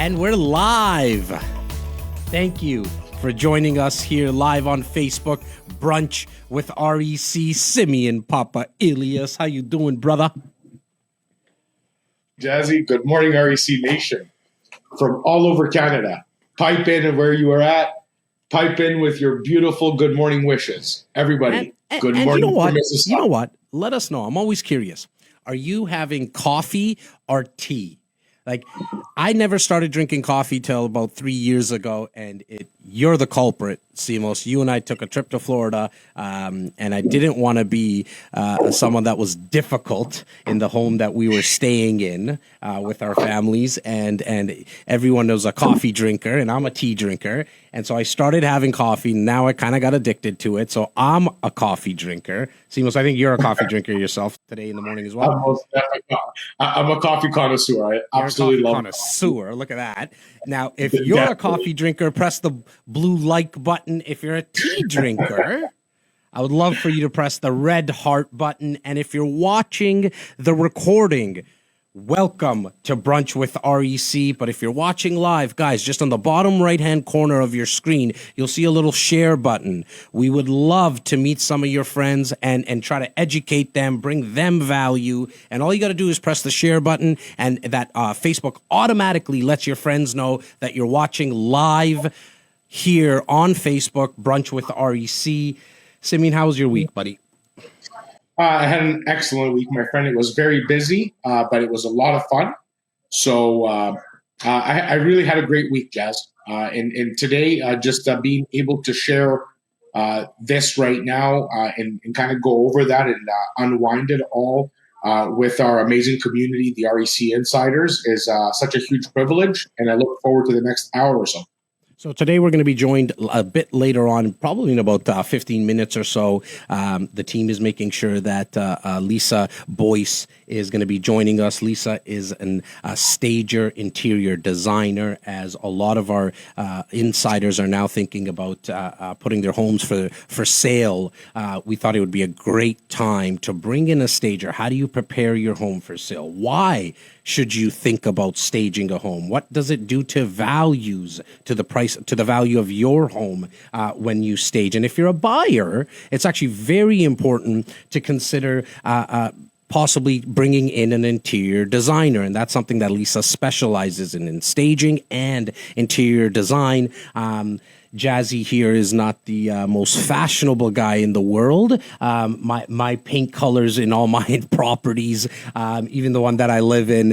And we're live. Thank you for joining us here live on Facebook. Brunch with REC, Simos Papailias. How you doing, brother? Jazzy, good morning, REC Nation. From all over Canada. Pipe in where you are at. Pipe in with your beautiful good morning wishes. Everybody, good morning. You know what? You know what? Let us know. I'm always curious. Are you having coffee or tea? Like, I never started drinking coffee till about 3 years ago, and you're the culprit, Simos. You and I took a trip to Florida, and I didn't want to be someone that was difficult in the home that we were staying in with our families, and everyone was a coffee drinker, and I'm a tea drinker, and so I started having coffee. Now I kind of got addicted to it, so I'm a coffee drinker. Simos, I think you're a coffee drinker yourself today in the morning as well. I'm a coffee connoisseur. I absolutely love connoisseur. Look at that. Now, if you're a coffee drinker, press the blue like button. If you're a tea drinker, I would love for you to press the red heart button. And if you're watching the recording, welcome to Brunch with REC. But if you're watching live, guys, just on the bottom right-hand corner of your screen, you'll see a little share button. We would love to meet some of your friends and try to educate them, bring them value. And all you got to do is press the share button, and that Facebook automatically lets your friends know that you're watching live here on Facebook, Brunch with REC. Simeon, how was your week, buddy? I had an excellent week, my friend. It was very busy, but it was a lot of fun. So I really had a great week, Jas. And today, just being able to share this right now and kind of go over that and unwind it all with our amazing community, the REC Insiders, is such a huge privilege. And I look forward to the next hour or so. So today we're going to be joined a bit later on, probably in about 15 minutes or so. The team is making sure that Lisa Boyse is going to be joining us. Lisa is a stager, interior designer, as a lot of our insiders are now thinking about putting their homes for sale. We thought it would be a great time to bring in a stager. How do you prepare your home for sale? Why should you think about staging a home? What does it do to values, to the price, to the value of your home when you stage? And if you're a buyer, it's actually very important to consider possibly bringing in an interior designer. And that's something that Lisa specializes in staging and interior design. Jazzy here is not the most fashionable guy in the world. My paint colors in all my properties, even the one that I live in,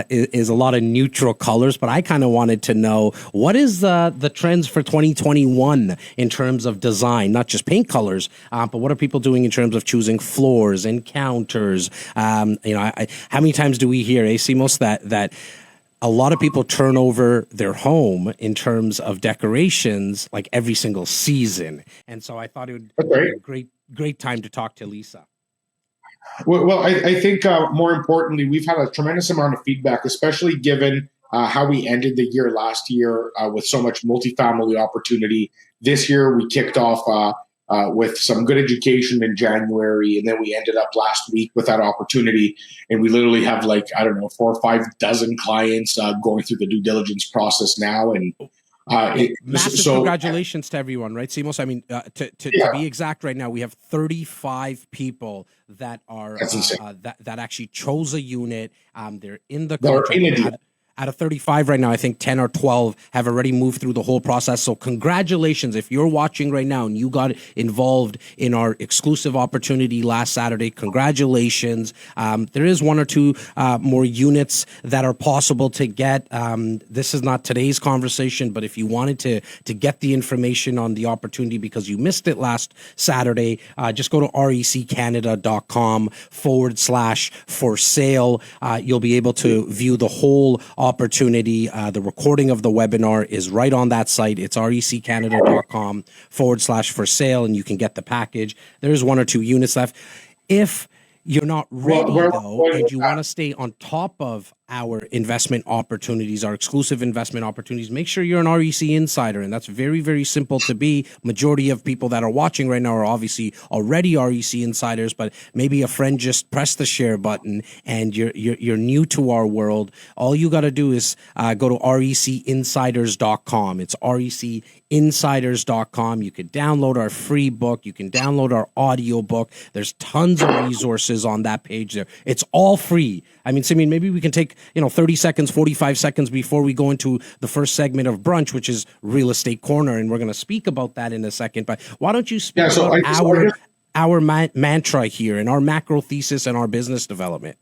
is a lot of neutral colors. But I kind of wanted to know, what is the trends for 2021 in terms of design, not just paint colors, but what are people doing in terms of choosing floors and counters? How many times do we hear, Simos, that a lot of people turn over their home in terms of decorations like every single season. And so I thought it would be a great time to talk to Lisa. Well, I think more importantly, we've had a tremendous amount of feedback, especially given how we ended the year last year with so much multifamily opportunity. This year, we kicked off with some good education in January, and then we ended up last week with that opportunity. And we literally have 4 or 5 dozen clients going through the due diligence process now. And massive congratulations to everyone, right, Simos? I mean, to be exact, right now we have 35 people that are that actually chose a unit. They're in the contract. Out of 35 right now, I think 10 or 12 have already moved through the whole process. So congratulations. If you're watching right now and you got involved in our exclusive opportunity last Saturday, congratulations. There is 1 or 2 more units that are possible to get. This is not today's conversation, but if you wanted to get the information on the opportunity because you missed it last Saturday, just go to reccanada.com/for sale. You'll be able to view the whole opportunity. The recording of the webinar is right on that site. It's reccanada.com/for sale, and you can get the package. There's 1 or 2 units left. If you're not ready, though, and you want to stay on top of our investment opportunities, our exclusive investment opportunities, make sure you're an REC insider. And that's very, very simple to be. Majority of people that are watching right now are obviously already REC insiders, but maybe a friend just pressed the share button and you're new to our world. All you got to do is go to recinsiders.com. It's recinsiders.com. You can download our free book. You can download our audio book. There's tons of resources on that page there. It's all free. I mean, Simeon, maybe we can take 30 seconds, 45 seconds before we go into the first segment of Brunch, which is Real Estate Corner, and we're going to speak about that in a second. But why don't you speak about our mantra here and our macro thesis and our business development?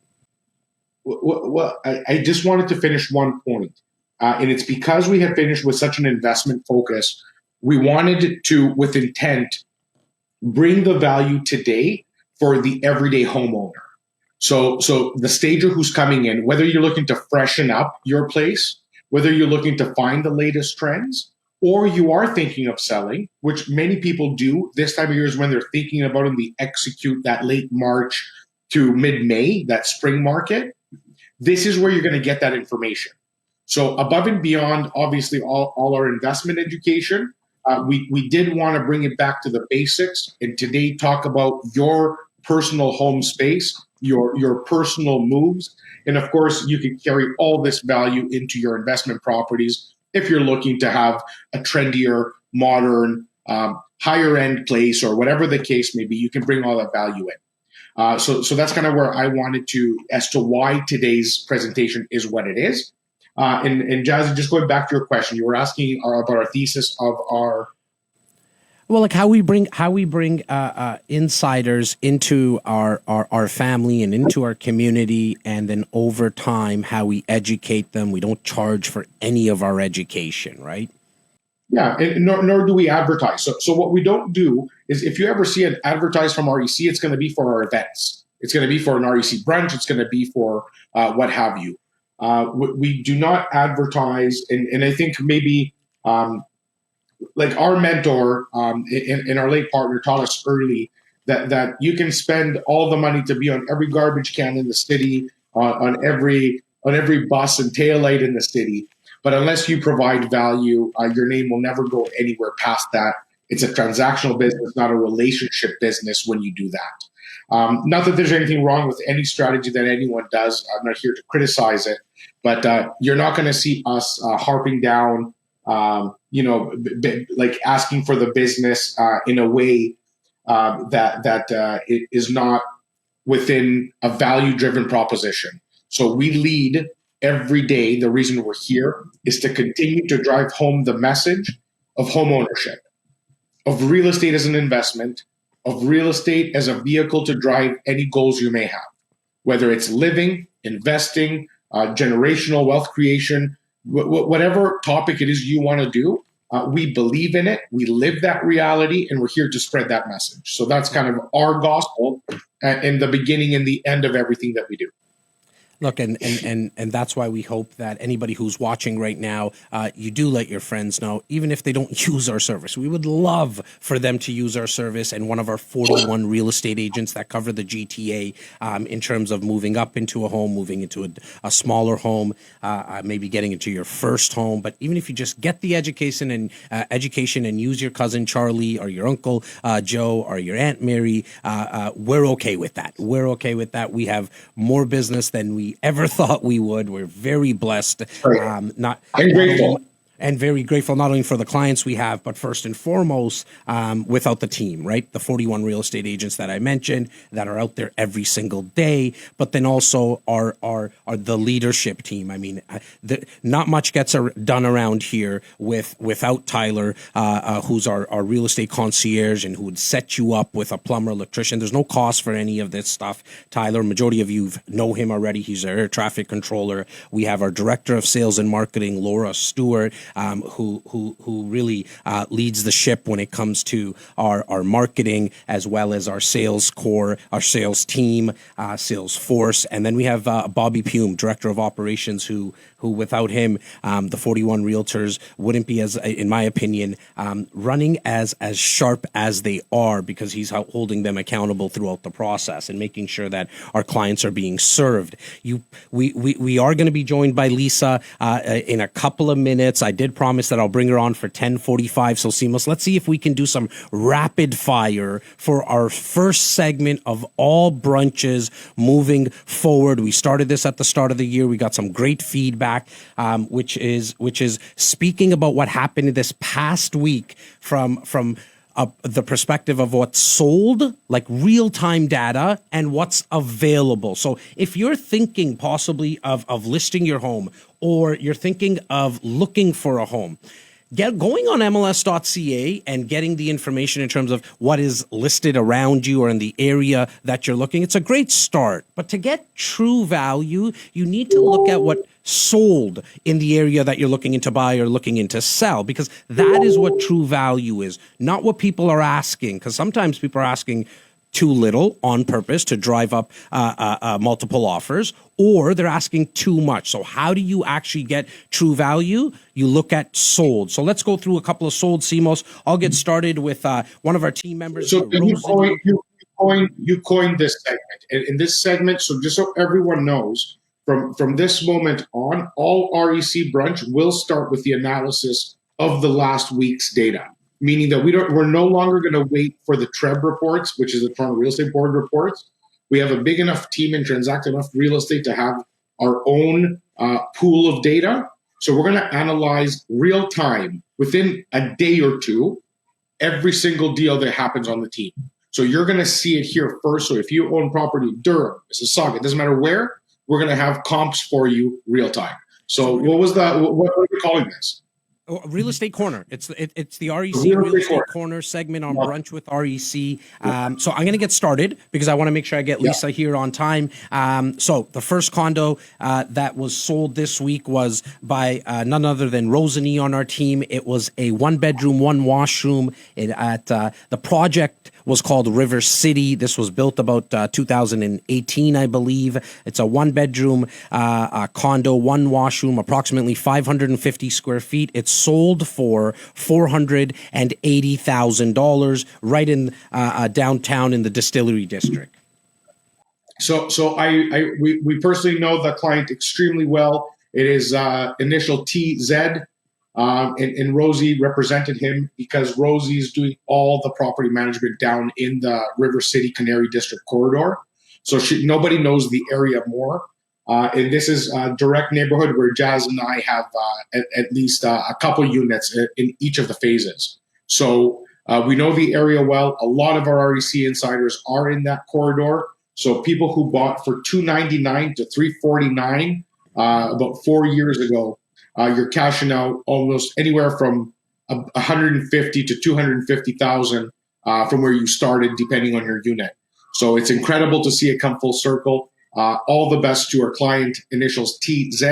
Well, I just wanted to finish one point, and it's because we have finished with such an investment focus, we wanted to, with intent, bring the value today for the everyday homeowner. So the stager who's coming in, whether you're looking to freshen up your place, whether you're looking to find the latest trends, or you are thinking of selling, which many people do this time of year is when they're thinking about and they execute that late March to mid-May, that spring market. This is where you're going to get that information. So above and beyond, obviously, all our investment education, we did want to bring it back to the basics and today talk about your personal home space, your personal moves. And of course, you can carry all this value into your investment properties if you're looking to have a trendier, modern, higher end place or whatever the case may be. You can bring all that value in. So that's kind of where I wanted to, as to why today's presentation is what it is. And Jas, just going back to your question, you were asking about our thesis of our. Well, like how we bring insiders into our family and into our community, and then over time how we educate them. We don't charge for any of our education, right? Yeah, and nor do we advertise. So what we don't do is, if you ever see an advertise from REC, it's going to be for our events. It's going to be for an REC brunch. It's going to be for what have you. We do not advertise, and I think maybe like our mentor and our late partner taught us early that you can spend all the money to be on every garbage can in the city, on every bus and taillight in the city. But unless you provide value, your name will never go anywhere past that. It's a transactional business, not a relationship business when you do that. Not that there's anything wrong with any strategy that anyone does. I'm not here to criticize it. But you're not going to see us harping down, like asking for the business in a way that it is not within a value-driven proposition. So we lead every day. The reason we're here is to continue to drive home the message of home ownership, of real estate as an investment, of real estate as a vehicle to drive any goals you may have, whether it's living, investing, generational wealth creation, whatever topic it is you want to do. We believe in it. We live that reality, and we're here to spread that message. So that's kind of our gospel in the beginning and the end of everything that we do. Look, and that's why we hope that anybody who's watching right now, you do let your friends know, even if they don't use our service. We would love for them to use our service, and one of our 41 real estate agents that cover the GTA in terms of moving up into a home, moving into a smaller home, maybe getting into your first home. But even if you just get the education and use your cousin Charlie or your uncle Joe or your Aunt Mary, we're okay with that. We're okay with that. We have more business than we ever thought we would. We're very blessed, and very grateful not only for the clients we have, but first and foremost, without the team, right? The 41 real estate agents that I mentioned that are out there every single day, but then also are the leadership team. I mean, not much gets done around here without Tyler, who's our real estate concierge and who would set you up with a plumber, electrician. There's no cost for any of this stuff. Tyler, majority of you know him already. He's our air traffic controller. We have our director of sales and marketing, Laura Stewart. who really leads the ship when it comes to our marketing as well as our sales core, our sales team, sales force. And then we have Bobby Pume, Director of Operations, who without him, the 41 Realtors wouldn't be, as in my opinion, running as sharp as they are, because he's holding them accountable throughout the process and making sure that our clients are being served. We are going to be joined by Lisa in a couple of minutes. I did promise that I'll bring her on for 10:45. So Simos, let's see if we can do some rapid fire for our first segment of all brunches moving forward. We started this at the start of the year. We got some great feedback, which is speaking about what happened this past week from the perspective of what's sold, like real-time data, and what's available. So if you're thinking possibly of listing your home, or you're thinking of looking for a home, going on MLS.ca and getting the information in terms of what is listed around you or in the area that you're looking, it's a great start. But to get true value, you need to look at what sold in the area that you're looking into buy or looking into sell, because that is what true value is, not what people are asking. Because sometimes people are asking too little on purpose to drive up multiple offers, or they're asking too much. So how do you actually get true value? You look at sold. So let's go through a couple of sold, Simos. I'll get started with one of our team members. So you coined this segment. In this segment, so just so everyone knows, from this moment on, all REC Brunch will start with the analysis of the last week's data, meaning that we're no longer going to wait for the TREB reports, which is the Toronto Real Estate Board reports. We have a big enough team and transact enough real estate to have our own pool of data. So we're going to analyze real time, within a day or two, every single deal that happens on the team. So you're going to see it here first. So if you own property in Durham, Mississauga, it doesn't matter where, we're going to have comps for you real time. So what are we calling this? Real Estate Corner. It's the REC Real Estate Corner segment on Brunch with REC. So I'm going to get started because I want to make sure I get Lisa here on time. So the first condo that was sold this week was by none other than Rosalie on our team. It was a 1-bedroom, 1-washroom. The project was called River City. This was built about 2018, I believe. It's a 1-bedroom condo, 1-washroom, approximately 550 square feet. It's sold for $480,000 right in downtown in the Distillery District. So we personally know the client extremely well. It is initial TZ. And Rosie represented him because Rosie's doing all the property management down in the River City Canary District corridor. So nobody knows the area more. And this is a direct neighborhood where Jas and I have at least a couple units in each of the phases. So we know the area well. A lot of our REC insiders are in that corridor. So people who bought for $299 to $349 about 4 years ago, you're cashing out almost anywhere from $150,000 to $250,000 from where you started, depending on your unit. So it's incredible to see it come full circle. All the best to our client, initials TZ.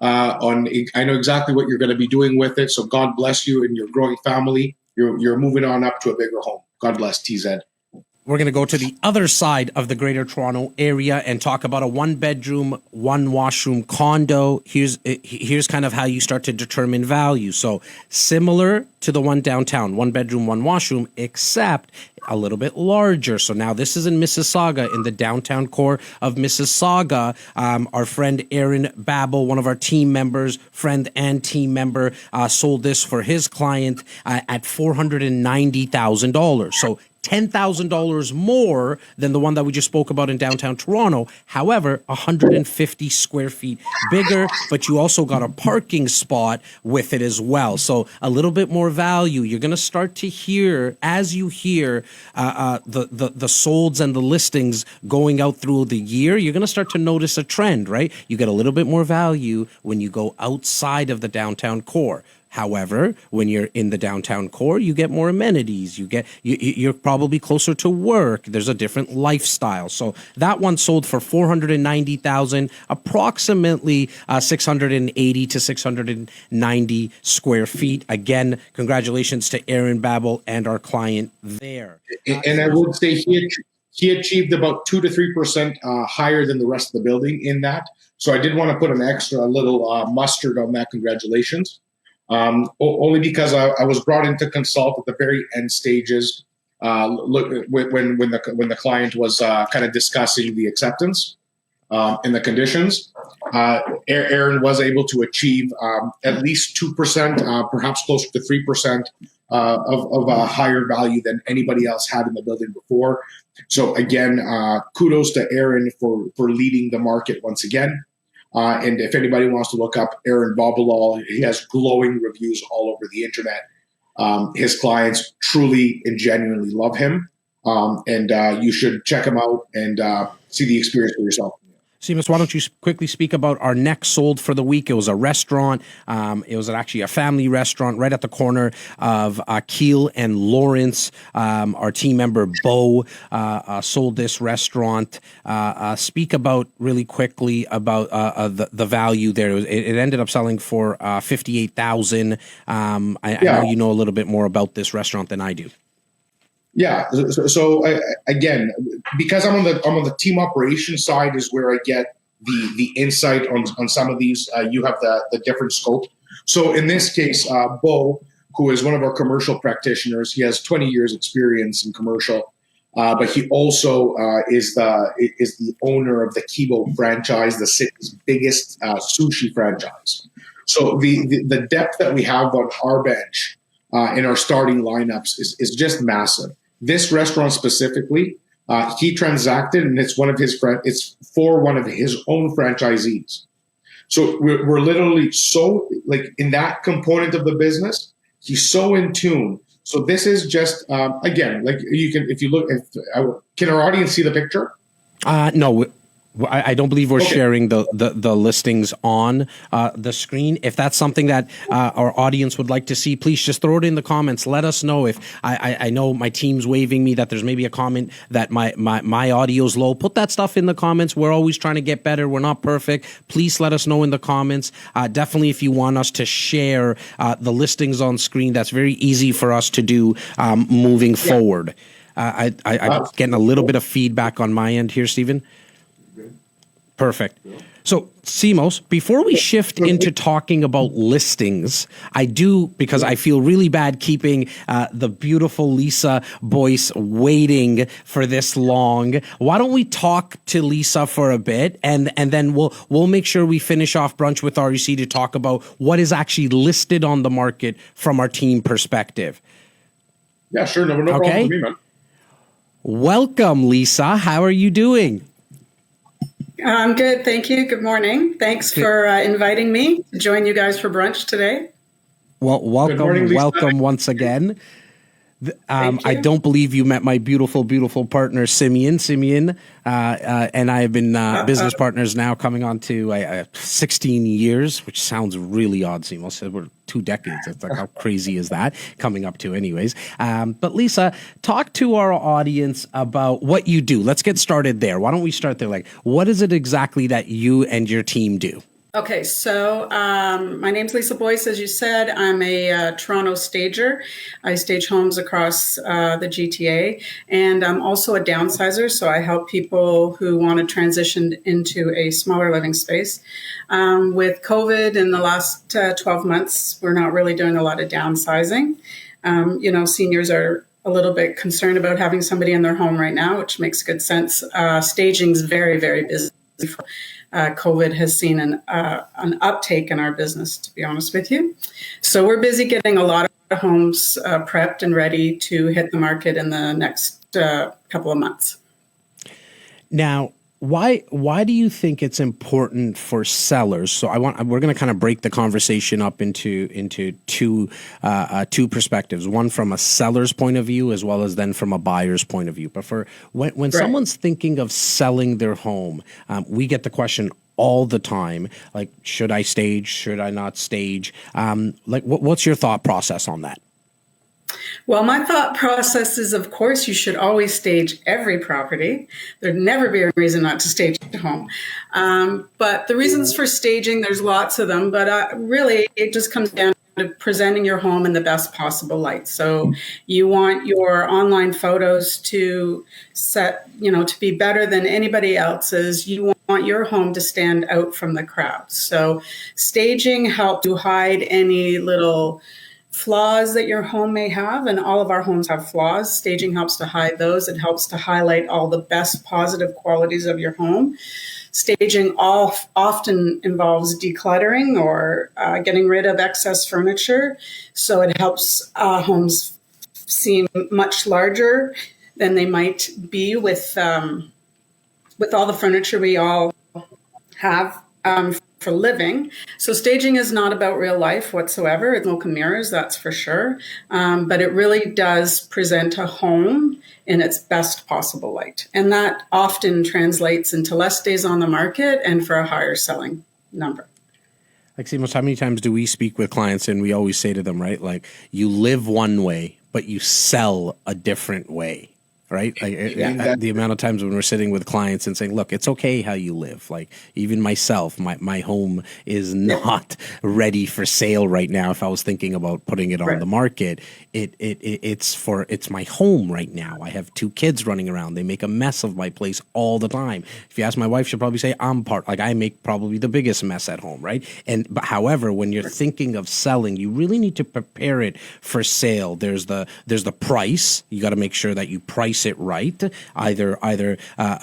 I know exactly what you're going to be doing with it. So God bless you and your growing family. You're moving on up to a bigger home. God bless TZ. We're going to go to the other side of the Greater Toronto area and talk about a 1-bedroom, 1-washroom condo. Here's kind of how you start to determine value. So similar to the one downtown, 1-bedroom, 1-washroom, except a little bit larger. So now this is in Mississauga, in the downtown core of Mississauga. Our friend Aaron Babel, one of our team members, friend and team member, sold this for his client at $490,000. So $10,000 more than the one that we just spoke about in downtown Toronto. However, 150 square feet bigger, but you also got a parking spot with it as well. So a little bit more value. You're going to start to hear, as you hear the solds and the listings going out through the year, you're going to start to notice a trend, right? You get a little bit more value when you go outside of the downtown core. However, when you're in the downtown core, you get more amenities. You're probably closer to work. There's a different lifestyle. So that one sold for $490,000, approximately 680 to 690 square feet. Again, congratulations to Aaron Babel and our client there. And I would say he achieved about 2 to 3% higher than the rest of the building in that. So I did want to put an extra little mustard on that. Congratulations. Only because I was brought in to consult at the very end stages. Look, when the client was kind of discussing the acceptance and the conditions, Aaron was able to achieve at least 2%, perhaps closer to 3% of a higher value than anybody else had in the building before. So again, kudos to Aaron for leading the market once again. And if anybody wants to look up Aaron Babalal, he has glowing reviews all over the internet. His clients truly and genuinely love him. And you should check him out and see the experience for yourself. Simos, why don't you quickly speak about our next sold for the week? It was a restaurant. It was actually a family restaurant right at the corner of Keel and Lawrence. Our team member, Bo, sold this restaurant. Speak about really quickly about the value there. It ended up selling for $58,000. I know you know a little bit more about this restaurant than I do. Yeah. So again, because I'm on the team operations side is where I get the insight on some of these. You have the different scope. So in this case, Bo, who is one of our commercial practitioners, he has 20 years experience in commercial, but he also is the owner of the Kibo franchise, the city's biggest sushi franchise. So the depth that we have on our bench in our starting lineups is just massive. This restaurant specifically, he transacted, and it's it's for one of his own franchisees. So we're literally so like in that component of the business, he's so in tune. So this is just again, like you can if you look. Can our audience see the picture? No. I don't believe we're sharing the listings on the screen. If that's something that our audience would like to see, please just throw it in the comments. Let us know. If I know my team's waving me that there's maybe a comment that my audio's low. Put that stuff in the comments. We're always trying to get better. We're not perfect. Please let us know in the comments. Definitely, if you want us to share the listings on screen, that's very easy for us to do moving forward. I'm getting a little bit of feedback on my end here, Stephen. Perfect. So, Simos, before we shift into talking about listings, I do, because I feel really bad keeping the beautiful Lisa Boyse waiting for this long. Why don't we talk to Lisa for a bit, and then we'll make sure we finish off Brunch with REC to talk about what is actually listed on the market from our team perspective. Yeah, sure. No problem for me, man. Welcome, Lisa. How are you doing? I'm good, thank you. Good morning. Thanks for inviting me to join you guys for brunch today. Well, welcome once again. I don't believe you met my beautiful, beautiful partner, Simeon. Simeon and I have been business partners now coming on to 16 years, which sounds really odd, Simos. We're 2 decades. It's like, how crazy is that coming up to anyways? But Lisa, talk to our audience about what you do. Let's get started there. Why don't we start there? Like, what is it exactly that you and your team do? Okay, so my name's Lisa Boyse, as you said. I'm a Toronto stager. I stage homes across the GTA, and I'm also a downsizer, so I help people who want to transition into a smaller living space. With COVID in the last 12 months, we're not really doing a lot of downsizing. Seniors are a little bit concerned about having somebody in their home right now, which makes good sense. Staging's very, very busy. COVID has seen an uptake in our business, to be honest with you. So we're busy getting a lot of homes prepped and ready to hit the market in the next couple of months. Now, why do you think it's important for sellers? So we're going to kind of break the conversation up into two perspectives. One from a seller's point of view, as well as then from a buyer's point of view. But for when someone's thinking of selling their home, we get the question all the time. Like, should I stage? Should I not stage? What's your thought process on that? Well, my thought process is, of course, you should always stage every property. There'd never be a reason not to stage a home. But the reasons for staging, there's lots of them, but really it just comes down to presenting your home in the best possible light. So you want your online photos to to be better than anybody else's. You want your home to stand out from the crowd. So staging helps to hide any little flaws that your home may have, and all of our homes have flaws. Staging helps to hide those. It helps to highlight all the best positive qualities of your home. Staging often involves decluttering or getting rid of excess furniture, so it helps homes seem much larger than they might be with all the furniture we all have for living. So staging is not about real life whatsoever. It's smoke and mirrors, that's for sure. But it really does present a home in its best possible light. And that often translates into less days on the market and for a higher selling number. Like, Simos, how many times do we speak with clients and we always say to them, right, like, you live one way, but you sell a different way? Right? The amount of times when we're sitting with clients and saying, look, it's okay how you live. Like, even myself, my home is not ready for sale right now. If I was thinking about putting it on the market, it's my home right now. I have 2 kids running around. They make a mess of my place all the time. If you ask my wife, she'll probably say I make probably the biggest mess at home, right? But however, when you're thinking of selling, you really need to prepare it for sale. There's the price. You got to make sure that you price it right. Either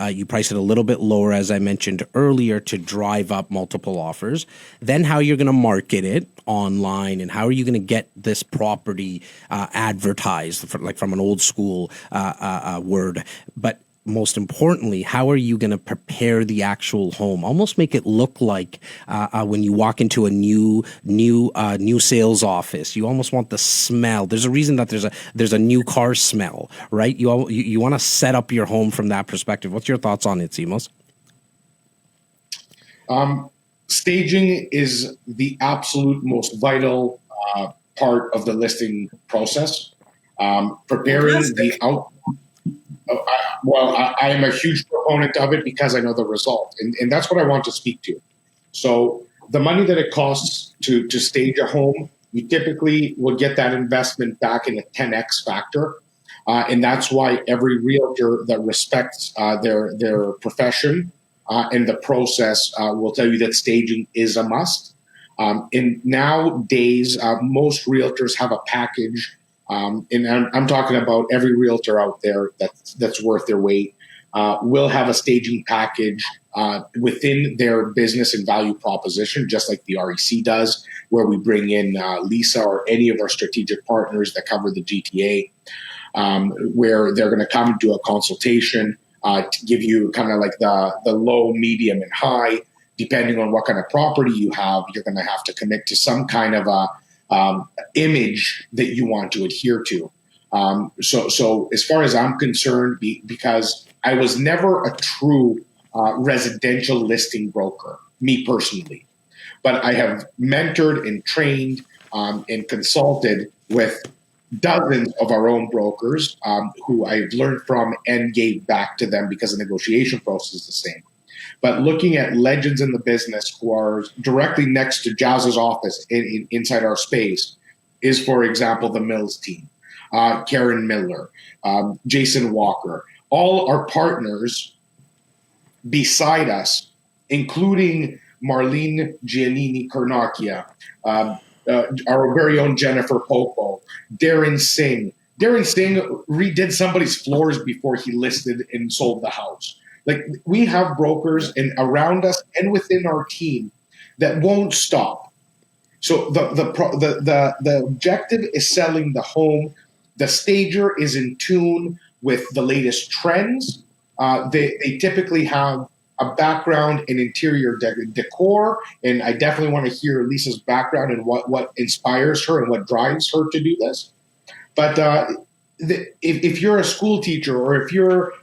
you price it a little bit lower, as I mentioned earlier, to drive up multiple offers. Then how you're going to market it online, and how are you going to get this property advertised, from an old school word. But most importantly, how are you going to prepare the actual home? Almost make it look like when you walk into a new sales office. You almost want the smell. There's a reason that there's a new car smell, right? You want to set up your home from that perspective. What's your thoughts on it, Simos? Staging is the absolute most vital part of the listing process. Preparing the out. I am a huge proponent of it because I know the result, and that's what I want to speak to. So the money that it costs to stage a home, you typically will get that investment back in a 10x factor, and that's why every realtor that respects their profession and the process will tell you that staging is a must. And nowadays, most realtors have a package. And I'm talking about every realtor out there that's worth their weight, will have a staging package within their business and value proposition, just like the REC does, where we bring in Lisa or any of our strategic partners that cover the GTA, where they're going to come do a consultation to give you kind of like the low, medium, and high. Depending on what kind of property you have, you're going to have to commit to some kind of a image that you want to adhere to. So as far as I'm concerned, because I was never a true residential listing broker, me personally, but I have mentored and trained and consulted with dozens of our own brokers who I've learned from and gave back to them because the negotiation process is the same. But looking at legends in the business who are directly next to Jas's office inside our space is, for example, the Mills team, Karen Miller, Jason Walker, all our partners beside us, including Marlene Giannini Carnacchia, our very own Jennifer Popo, Darren Singh. Darren Singh redid somebody's floors before he listed and sold the house. Like, we have brokers and around us and within our team that won't stop. So the objective is selling the home. The stager is in tune with the latest trends. They typically have a background in interior decor, and I definitely want to hear Lisa's background and what inspires her and what drives her to do this. But if you're a school teacher, or if you're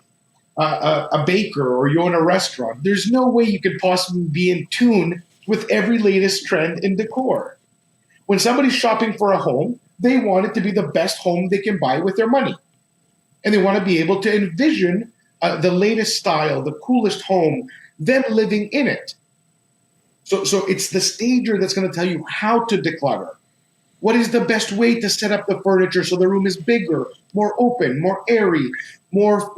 a baker or you own a restaurant, there's no way you could possibly be in tune with every latest trend in decor. When somebody's shopping for a home, they want it to be the best home they can buy with their money. And they want to be able to envision the latest style, the coolest home, them living in it. So it's the stager that's going to tell you how to declutter. What is the best way to set up the furniture so the room is bigger, more open, more airy, more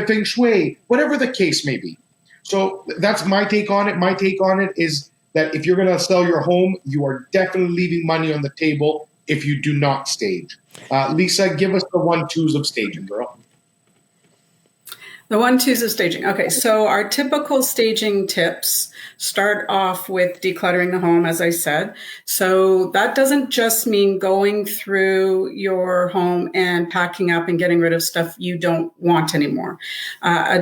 feng shui, whatever the case may be. So that's my take on it. My take on it is that if you're going to sell your home, you are definitely leaving money on the table if you do not stage. Lisa, give us the 1-2s of staging, girl. The 1-2s of staging. Okay, so our typical staging tips start off with decluttering the home, as I said. So that doesn't just mean going through your home and packing up and getting rid of stuff you don't want anymore.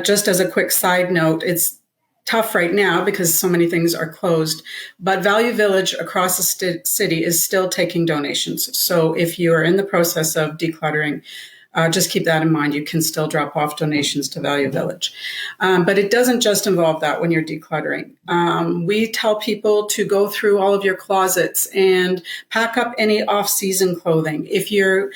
Just as a quick side note, it's tough right now because so many things are closed, but Value Village across the city is still taking donations. So if you are in the process of decluttering, just keep that in mind. You can still drop off donations to Value Village. But it doesn't just involve that when you're decluttering. We tell people to go through all of your closets and pack up any off-season clothing. If you're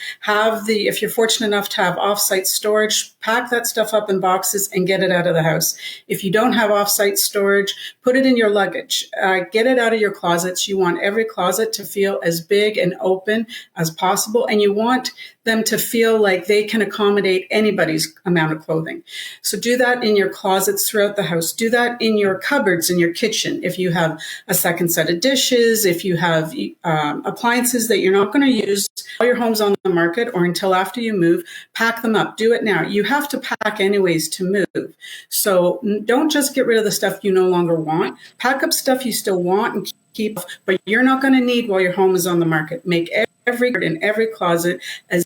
fortunate enough to have off-site storage, pack that stuff up in boxes and get it out of the house. If you don't have off-site storage, put it in your luggage. Get it out of your closets. You want every closet to feel as big and open as possible, and you want them to feel like they can accommodate anybody's amount of clothing. So do that in your closets throughout the house. Do that in your cupboards in your kitchen. If you have a second set of dishes, if you have appliances that you're not going to use while your home's on the market or until after you move, pack them up. Do it now. You have to pack anyways to move. So don't just get rid of the stuff you no longer want. Pack up stuff you still want and keep, but you're not going to need while your home is on the market. Make every closet as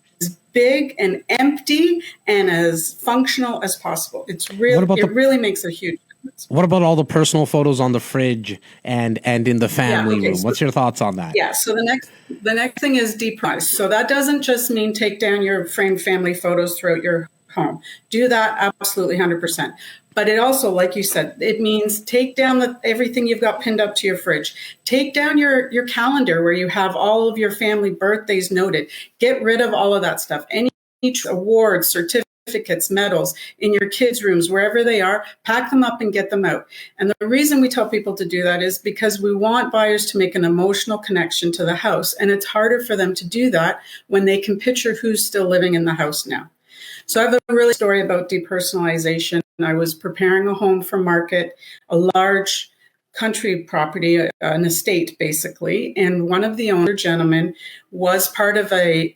big and empty and as functional as possible. It really makes a huge difference. What about all the personal photos on the fridge and in the family room? What's your thoughts on that? Yeah, so the next thing is deprice. So that doesn't just mean take down your framed family photos throughout your home. Do that absolutely 100%. But it also, like you said, it means take down everything you've got pinned up to your fridge. Take down your calendar where you have all of your family birthdays noted. Get rid of all of that stuff. Any awards, certificates, medals in your kids' rooms, wherever they are, pack them up and get them out. And the reason we tell people to do that is because we want buyers to make an emotional connection to the house. And it's harder for them to do that when they can picture who's still living in the house now. So I have a really story about depersonalization. I was preparing a home for market, a large country property, an estate basically, and one of the owner gentlemen was part of a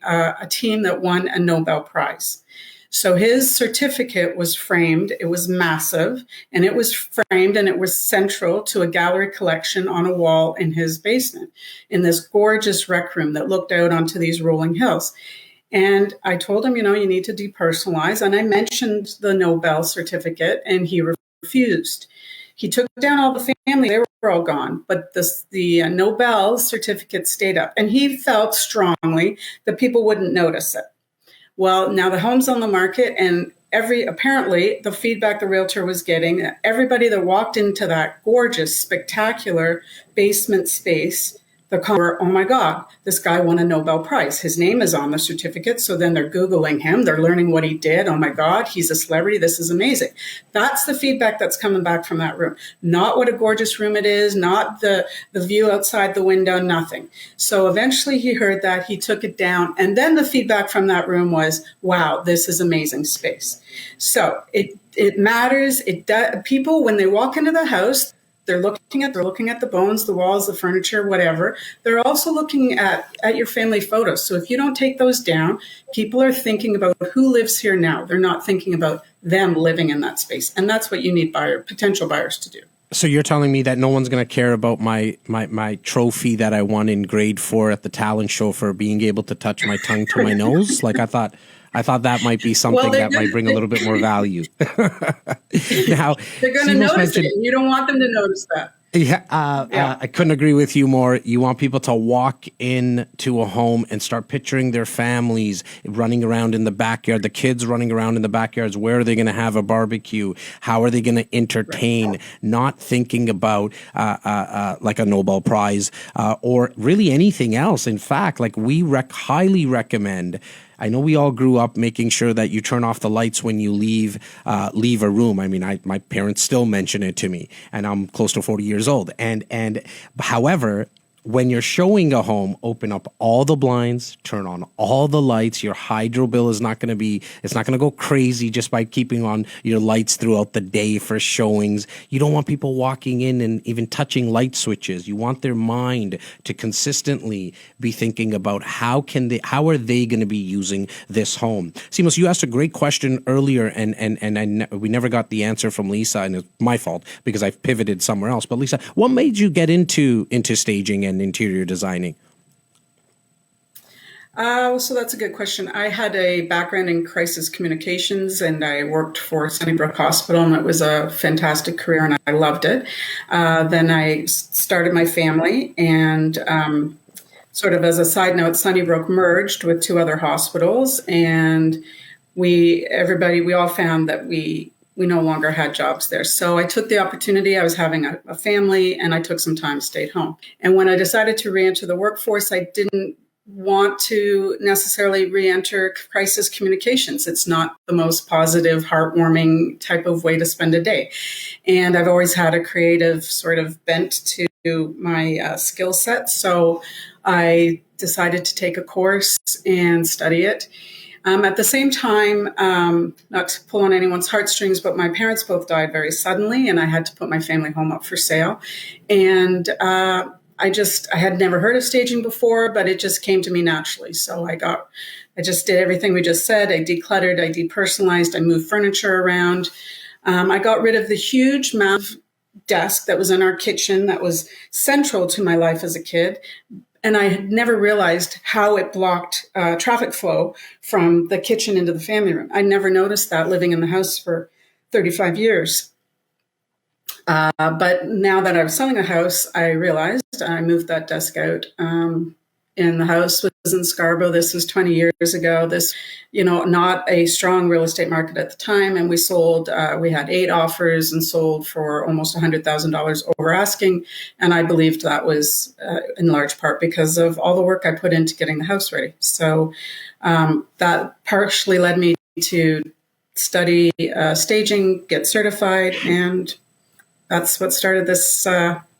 team that won a Nobel Prize. So his certificate was framed, it was massive, and it was framed and it was central to a gallery collection on a wall in his basement, in this gorgeous rec room that looked out onto these rolling hills. And I told him, you need to depersonalize. And I mentioned the Nobel certificate and he refused. He took down all the family. They were all gone. But the Nobel certificate stayed up. And he felt strongly that people wouldn't notice it. Well, now the home's on the market and apparently the feedback the realtor was getting, everybody that walked into that gorgeous, spectacular basement space, the comment, oh my God, this guy won a Nobel Prize. His name is on the certificate. So then they're Googling him. They're learning what he did. Oh my God, he's a celebrity. This is amazing. That's the feedback that's coming back from that room. Not what a gorgeous room it is, not the view outside the window, nothing. So eventually he heard that, he took it down. And then the feedback from that room was, wow, this is amazing space. So it matters. People, when they walk into the house, they're looking at the bones, the walls, the furniture, whatever. They're also looking at your family photos. So if you don't take those down, people are thinking about who lives here now. They're not thinking about them living in that space. And that's what you need potential buyers to do. So you're telling me that no one's going to care about my trophy that I won in grade 4 at the talent show for being able to touch my tongue to my nose? Like I thought that might be something that might bring a little bit more value. Now, they're going to notice it. You don't want them to notice that. Yeah, Yeah. I couldn't agree with you more. You want people to walk into a home and start picturing their families running around in the backyard, the kids running around in the backyards. Where are they going to have a barbecue? How are they going to entertain? Not thinking about like a Nobel Prize or really anything else. In fact, like we highly recommend. I know we all grew up making sure that you turn off the lights when you leave a room. I mean, my parents still mention it to me, and I'm close to 40 years old. And however, when you're showing a home, open up all the blinds, turn on all the lights. Your hydro bill is not going to it's not going to go crazy just by keeping on your lights throughout the day for showings. You don't want people walking in and even touching light switches. You want their mind to consistently be thinking about how are they going to be using this home. Simos, you asked a great question earlier, and we never got the answer from Lisa, and it's my fault because I've pivoted somewhere else. But Lisa, what made you get into staging and interior designing? So that's a good question. I had a background in crisis communications, and I worked for Sunnybrook Hospital, and it was a fantastic career, and I loved it. Then I started my family, and sort of as a side note, Sunnybrook merged with two other hospitals, and we all found that we no longer had jobs there. So I took the opportunity. I was having a family, and I took some time, stayed home. And when I decided to re-enter the workforce, I didn't want to necessarily re-enter crisis communications. It's not the most positive, heartwarming type of way to spend a day. And I've always had a creative sort of bent to my skill set. So I decided to take a course and study it. At the same time, not to pull on anyone's heartstrings, but my parents both died very suddenly, and I had to put my family home up for sale. And I had never heard of staging before, but it just came to me naturally. So I just did everything we just said. I decluttered, I depersonalized, I moved furniture around. I got rid of the huge massive desk that was in our kitchen that was central to my life as a kid. And I had never realized how it blocked traffic flow from the kitchen into the family room. I never noticed that living in the house for 35 years. But now that I was selling a house, I realized I moved that desk out. And the house was in Scarborough. This was 20 years ago. This, not a strong real estate market at the time. And we sold, we had 8 offers and sold for almost $100,000 over asking. And I believed that was in large part because of all the work I put into getting the house ready. So that partially led me to study staging, get certified, and that's what started this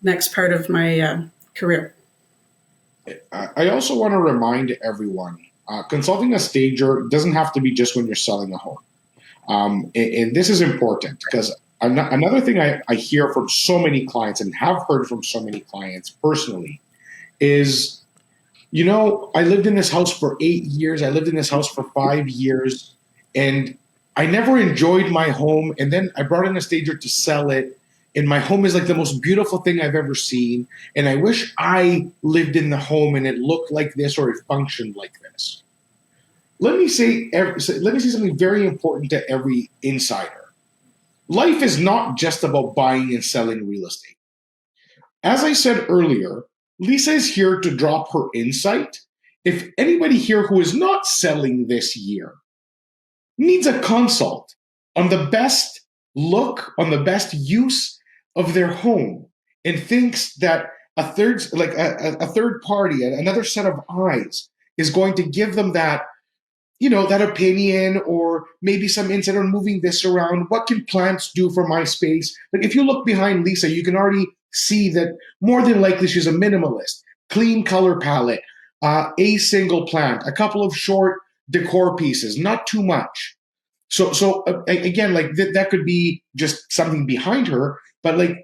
next part of my career. I also want to remind everyone, consulting a stager doesn't have to be just when you're selling a home. And this is important because another thing I hear from so many clients and have heard from so many clients personally is, I lived in this house for 8 years. I lived in this house for 5 years, and I never enjoyed my home. And then I brought in a stager to sell it. And my home is like the most beautiful thing I've ever seen. And I wish I lived in the home and it looked like this or it functioned like this. Let me say something very important to every insider. Life is not just about buying and selling real estate. As I said earlier, Lisa is here to drop her insight. If anybody here who is not selling this year needs a consult on the best look, on the best use of their home, and thinks that a third party, another set of eyes, is going to give them that, that opinion or maybe some insight on moving this around. What can plants do for my space? Like if you look behind Lisa, you can already see that more than likely she's a minimalist, clean color palette, a single plant, a couple of short decor pieces, not too much. So again, like that could be just something behind her, but like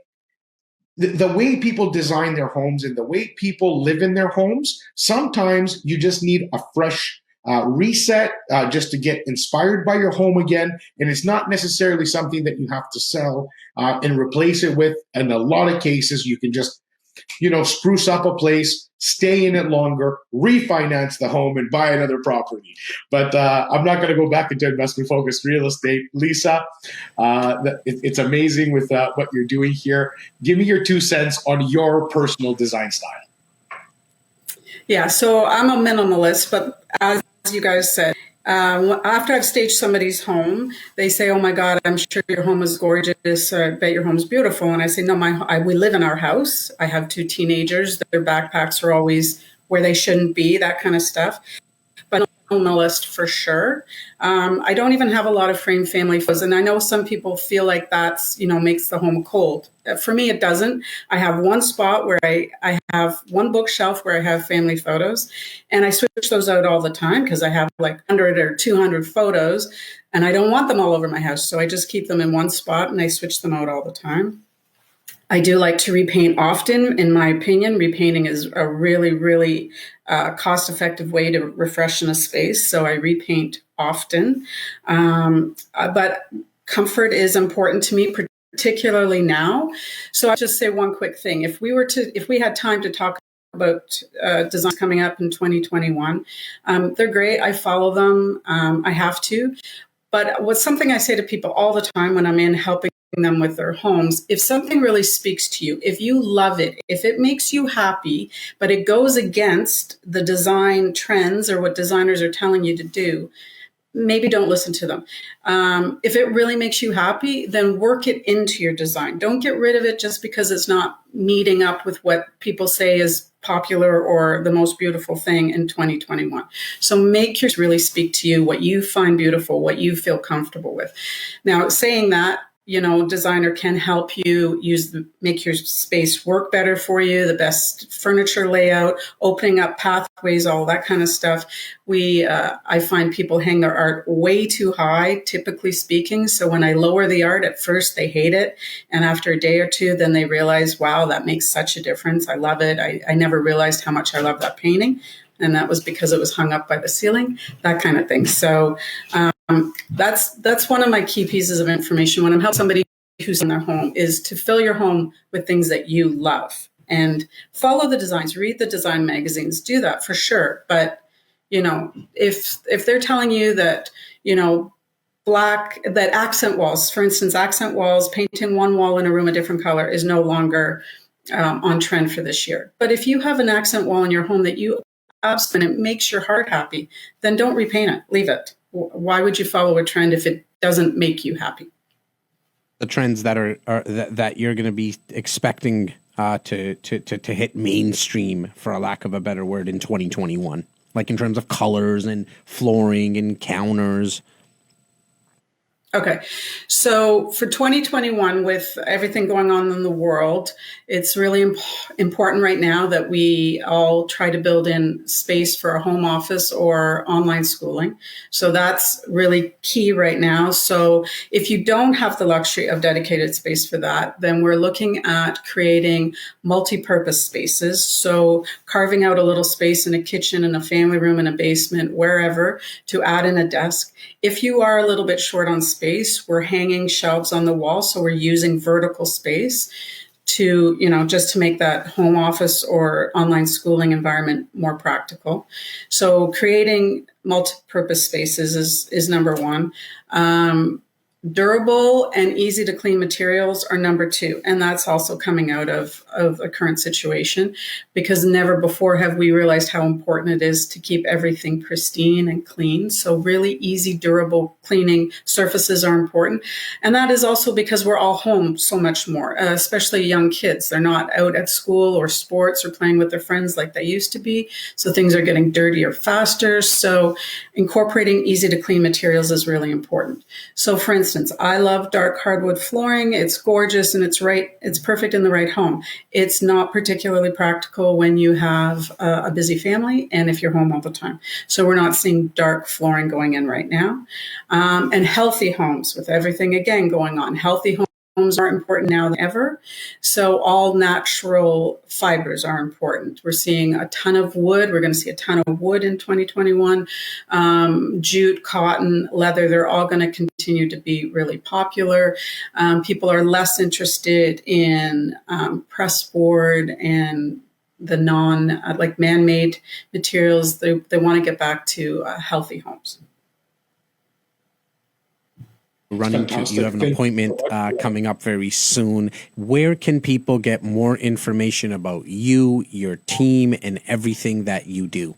the way people design their homes and the way people live in their homes, sometimes you just need a fresh reset just to get inspired by your home again. And it's not necessarily something that you have to sell and replace it with. In a lot of cases, you can just spruce up a place, stay in it longer, refinance the home, and buy another property. But I'm not going to go back into investment-focused real estate. Lisa, it's amazing with what you're doing here. Give me your 2 cents on your personal design style. Yeah, so I'm a minimalist, but as you guys said, after I've staged somebody's home, they say, "Oh my God, I'm sure your home is gorgeous. I bet your home's beautiful." And I say, "No, we live in our house. I have 2 teenagers. Their backpacks are always where they shouldn't be, that kind of stuff." But I'm a minimalist for sure. I don't even have a lot of frame family photos, and I know some people feel like that's makes the home cold. For me, it doesn't. I have one spot where I have one bookshelf where I have family photos, and I switch those out all the time because I have like 100 or 200 photos, and I don't want them all over my house. So I just keep them in one spot, and I switch them out all the time. I do like to repaint often. In my opinion, repainting is a really, really cost-effective way to refreshen a space. So I repaint often. But comfort is important to me, particularly now. So I'll just say one quick thing. If we had time to talk about designs coming up in 2021, they're great. I follow them. I have to. But what's something I say to people all the time when I'm in helping them with their homes, if something really speaks to you, if you love it, if it makes you happy, but it goes against the design trends or what designers are telling you to do, maybe don't listen to them. If it really makes you happy, then work it into your design. Don't get rid of it just because it's not meeting up with what people say is popular or the most beautiful thing in 2021. So make yours really speak to you, what you find beautiful, what you feel comfortable with. Now, saying that, designer can help you make your space work better for you, the best furniture layout, opening up pathways, all that kind of stuff. I find people hang their art way too high, typically speaking. So when I lower the art, at first they hate it. And after a day or two, then they realize, wow, that makes such a difference. I love it. I never realized how much I love that painting. And that was because it was hung up by the ceiling, that kind of thing. So that's one of my key pieces of information when I'm helping somebody who's in their home is to fill your home with things that you love and follow the designs, read the design magazines, do that for sure. But, if they're telling you that, that accent walls, for instance, painting one wall in a room a different color is no longer on trend for this year. But if you have an accent wall in your home that you and it makes your heart happy, then don't repaint it. Leave it. Why would you follow a trend if it doesn't make you happy? The trends that are that you're going to be expecting to hit mainstream, for a lack of a better word, in 2021, like in terms of colors and flooring and counters. Okay. So for 2021, with everything going on in the world, it's really important right now that we all try to build in space for a home office or online schooling. So that's really key right now. So if you don't have the luxury of dedicated space for that, then we're looking at creating multi-purpose spaces. So carving out a little space in a kitchen, in a family room, in a basement, wherever, to add in a desk. If you are a little bit short on space, we're hanging shelves on the wall. So we're using vertical space to, just to make that home office or online schooling environment more practical. So creating multi-purpose spaces is number one. Durable and easy to clean materials are number two. And that's also coming out of a current situation, because never before have we realized how important it is to keep everything pristine and clean. So really easy, durable cleaning surfaces are important. And that is also because we're all home so much more, especially young kids. They're not out at school or sports or playing with their friends like they used to be. So things are getting dirtier faster. So incorporating easy to clean materials is really important. So for instance, I love dark hardwood flooring. It's gorgeous and it's perfect in the right home. It's not particularly practical when you have a busy family and if you're home all the time. So we're not seeing dark flooring going in right now. And healthy homes, with everything again going on. Healthy homes are important now than ever. So all natural fibers are important. We're seeing a ton of wood. We're going to see a ton of wood in 2021. Jute, cotton, leather, they're all going to continue continue to be really popular. People are less interested in press board and the like man-made materials. They want to get back to healthy homes. Running to, you have an appointment coming up very soon. Where can people get more information about you, your team, and everything that you do?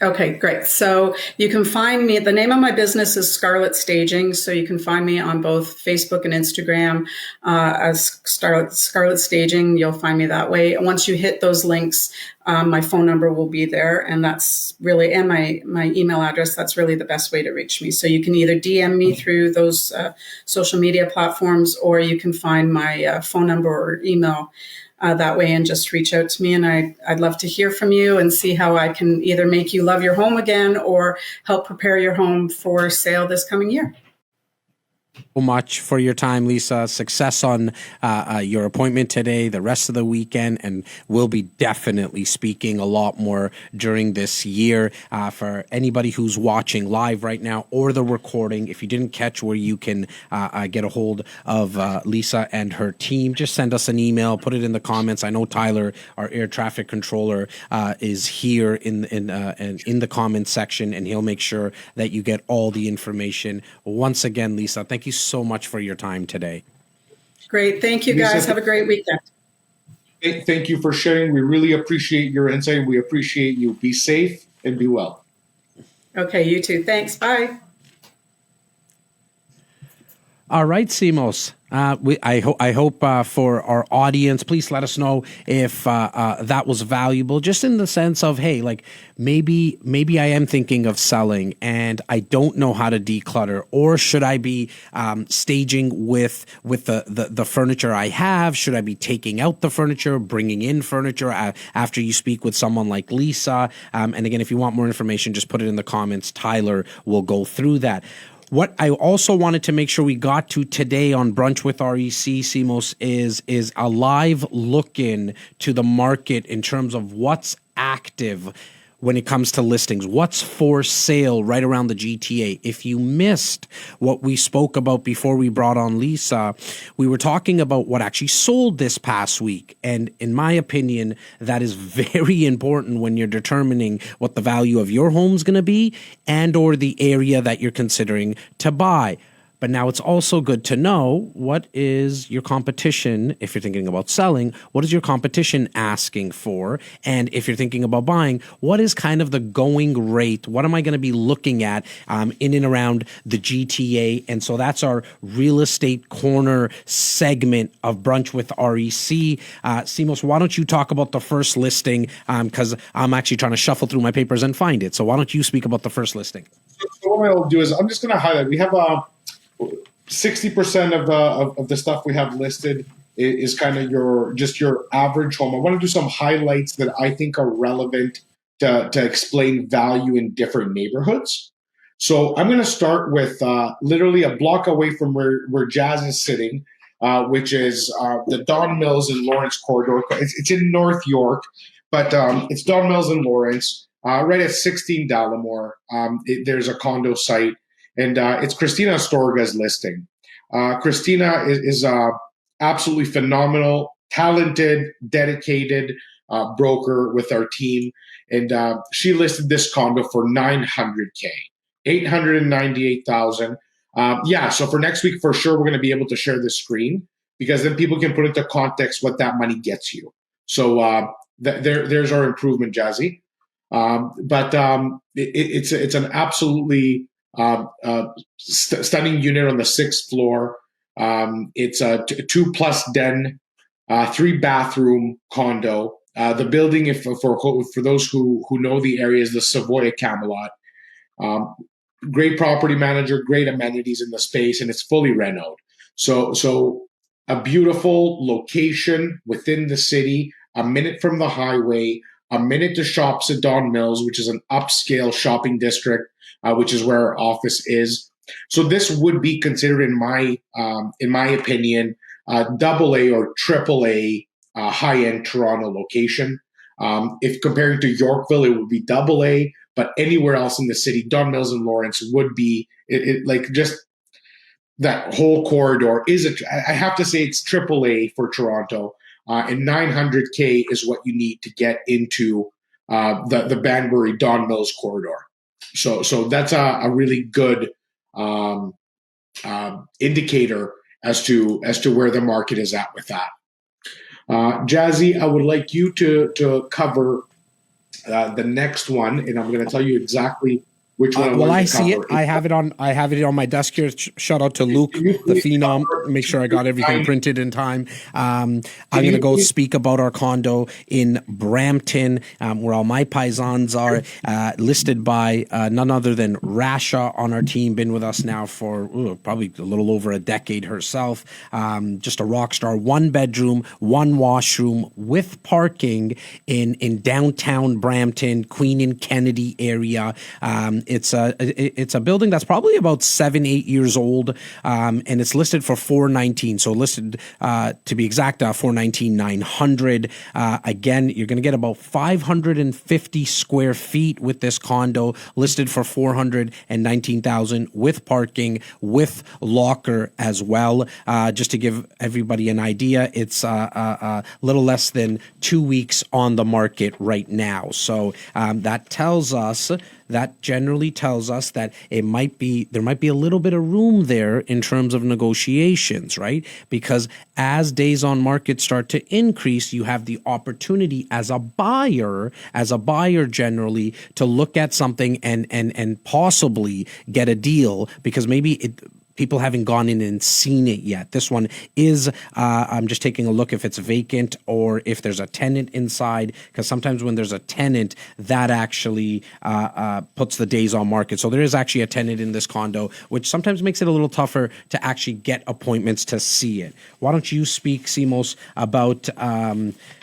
Okay, great. So you can find me, the name of my business is Scarlet Staging. So you can find me on both Facebook and Instagram as Scarlet Staging. You'll find me that way. Once you hit those links, my phone number will be there. And that's really, and my email address, that's really the best way to reach me. So you can either DM me through those social media platforms, or you can find my phone number or email that way and just reach out to me. And I'd love to hear from you and see how I can either make you love your home again or help prepare your home for sale this coming year. So much for your time, Lisa. Success on your appointment today, the rest of the weekend, and we'll be definitely speaking a lot more during this year. For anybody who's watching live right now or the recording, if you didn't catch where you can get a hold of Lisa and her team, just send us an email, put it in the comments. I know Tyler, our air traffic controller, is here in the comments section, and he'll make sure that you get all the information. Once again, Lisa, thank you so much for your time today. Great. Thank you, guys. Have a great weekend. Thank you for sharing. We really appreciate your insight. We appreciate you. Be safe and be well. Okay, you too. Thanks. Bye. All right, Simos. I hope for our audience, please let us know if that was valuable, just in the sense of, hey, like maybe I am thinking of selling and I don't know how to declutter, or should I be staging with the furniture I have? Should I be taking out the furniture, bringing in furniture after you speak with someone like Lisa? And again, if you want more information, just put it in the comments. Tyler will go through that. What I also wanted to make sure we got to today on Brunch with REC, Simos, is a live look in to the market in terms of what's active when it comes to listings, what's for sale right around the GTA. If you missed what we spoke about before we brought on Lisa, we were talking about what actually sold this past week. And in my opinion, that is very important when you're determining what the value of your home's going to be and or the area that you're considering to buy. But now it's also good to know, what is your competition, if you're thinking about selling, what is your competition asking for? And if you're thinking about buying, what is kind of the going rate? What am I going to be looking at in and around the GTA? And so that's our real estate corner segment of Brunch with REC. Simos, why don't you talk about the first listing? Because I'm actually trying to shuffle through my papers and find it. So why don't you speak about the first listing? So what I'll do is I'm just going to highlight. We have 60% of the stuff we have listed is kind of your average home. I want to do some highlights that I think are relevant to explain value in different neighborhoods. So I'm going to start with literally a block away from where Jas is sitting, which is the Don Mills and Lawrence corridor. It's in North York, but it's Don Mills and Lawrence, right at 16 Dallimore. There's a condo site. And it's Christina Astorga's listing. Christina is absolutely phenomenal, talented, dedicated broker with our team. And she listed this condo for $900K, $898,000. So for next week, for sure, we're going to be able to share the screen, because then people can put into context what that money gets you. So there's our improvement, Jazzy. It's an absolutely stunning unit on the 6th floor. It's a 2+ den, 3-bathroom condo. The building, for those who know the area, is the Savoy Camelot. Great property manager, great amenities in the space, and it's fully renoed. So a beautiful location within the city, a minute from the highway, a minute to shops at Don Mills, which is an upscale shopping district, which is where our office is. So this would be considered, in my opinion, AA or AAA high-end Toronto location. If comparing to Yorkville, it would be AA, but anywhere else in the city, Don Mills and Lawrence would be just that whole corridor is I have to say it's AAA for Toronto, and 900K is what you need to get into the Banbury Don Mills corridor. So that's a really good indicator as to where the market is at with that. Jazzy, I would like you to cover the next one, and I'm going to tell you exactly which one. Well, I see it. I have it on my desk here. Shout out to Luke, the Phenom. Make sure I got everything printed in time. I'm going to go speak about our condo in Brampton, where all my paisans are, listed by none other than Rasha on our team. Been with us now for probably a little over a decade herself. Just a rock star. 1 bedroom, 1 washroom with parking in downtown Brampton, Queen and Kennedy area. It's a building that's probably about 7-8 years old, and it's listed for $419. So listed to be exact, $419,900. Again, you're going to get about 550 square feet with this condo, listed for $419,000 with parking, with locker as well. Just to give everybody an idea, it's a little less than 2 weeks on the market right now. So that generally tells us that there might be a little bit of room there in terms of negotiations, right? Because as days on market start to increase, you have the opportunity as a buyer generally to look at something and possibly get a deal, because maybe people haven't gone in and seen it yet. This one is, I'm just taking a look if it's vacant or if there's a tenant inside, because sometimes when there's a tenant, that actually puts the days on market. So there is actually a tenant in this condo, which sometimes makes it a little tougher to actually get appointments to see it. Why don't you speak, Simos, about...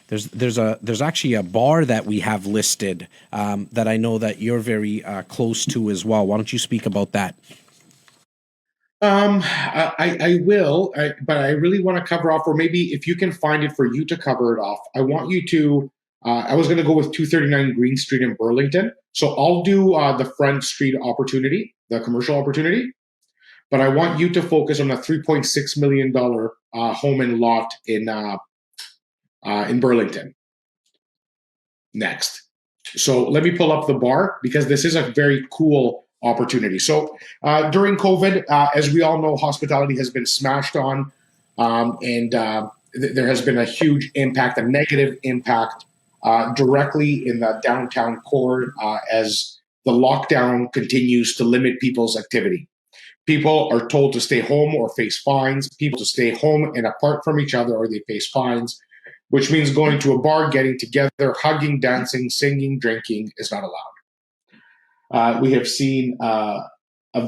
There's actually a bar that we have listed that I know that you're very close to as well. Why don't you speak about that? I will, but I really want to cover off, or maybe if you can find it for you to cover it off, I want you to, I was going to go with 239 Green Street in Burlington. So I'll do the Front Street opportunity, the commercial opportunity, but I want you to focus on a $3.6 million home and lot in Burlington next. So let me pull up the bar, because this is a very cool opportunity. So during COVID, as we all know, hospitality has been smashed on, and there has been a huge impact, a negative impact directly in the downtown core as the lockdown continues to limit people's activity. People are told to stay home or face fines, people to stay home and apart from each other or they face fines, which means going to a bar, getting together, hugging, dancing, singing, drinking is not allowed. We have seen a